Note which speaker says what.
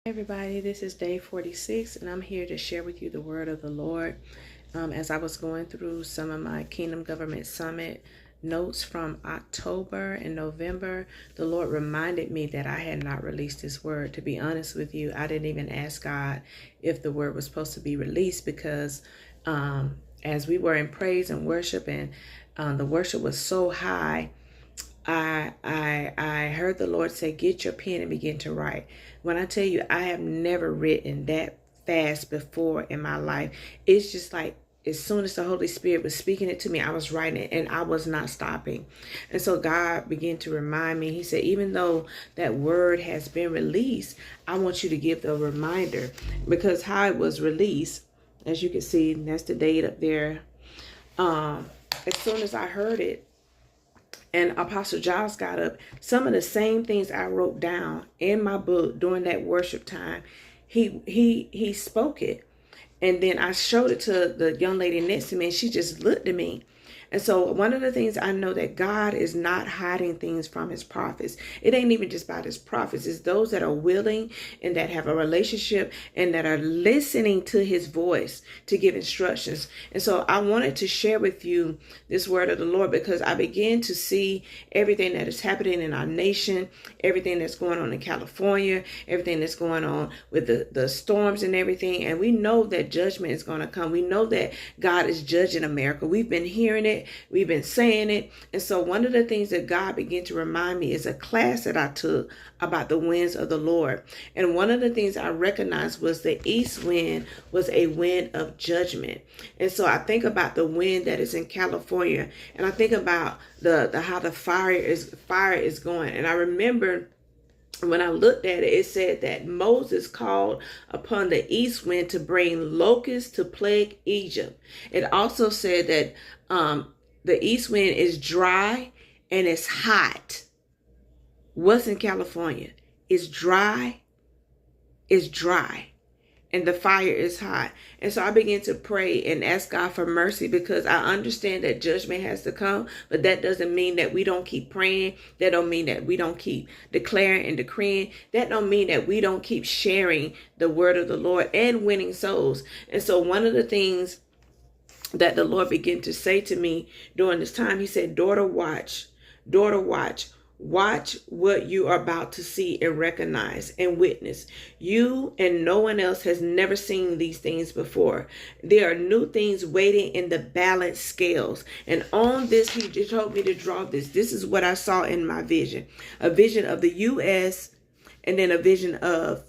Speaker 1: Everybody, this is day 46, and I'm here to share with you the word of the Lord. As I was going through some of my Kingdom Government Summit notes from October and November, the Lord reminded me that I had not released this word. To be honest with you, I didn't even ask God if the word was supposed to be released because as we were in praise and worship and the worship was so high, I heard the Lord say, get your pen and begin to write. When I tell you, I have never written that fast before in my life. It's just like as soon as the Holy Spirit was speaking it to me, I was writing it and I was not stopping. And so God began to remind me. He said, even though that word has been released, I want you to give the reminder, because how it was released, as you can see, and that's the date up there. As soon as I heard it, and Apostle Giles got up, some of the same things I wrote down in my book during that worship time, he spoke it. And then I showed it to the young lady next to me, and she just looked at me. And so one of the things I know, that God is not hiding things from his prophets. It ain't even just about his prophets. It's those that are willing and that have a relationship and that are listening to his voice to give instructions. And so I wanted to share with you this word of the Lord, because I began to see everything that is happening in our nation, everything that's going on in California, everything that's going on with the storms and everything. And we know that judgment is going to come. We know that God is judging America. We've been hearing it. We've been saying it. And so one of the things that God began to remind me is a class that I took about the winds of the Lord. And one of the things I recognized was the east wind was a wind of judgment. And so I think about the wind that is in California, and I think about the how the fire is going. And I remember when I looked at it, it said that Moses called upon the east wind to bring locusts to plague Egypt. It also said that the east wind is dry and it's hot. What's in California? It's dry, and the fire is hot. And so I began to pray and ask God for mercy, because I understand that judgment has to come, but that doesn't mean that we don't keep praying. That don't mean that we don't keep declaring and decreeing. That don't mean that we don't keep sharing the word of the Lord and winning souls. And so one of the things that the Lord began to say to me during this time, he said, daughter, watch, watch what you are about to see and recognize and witness. You and no one else has never seen these things before. There are new things waiting in the balance scales. And on this, he just told me to draw this. This is what I saw in my vision. A vision of the U.S. and then a vision of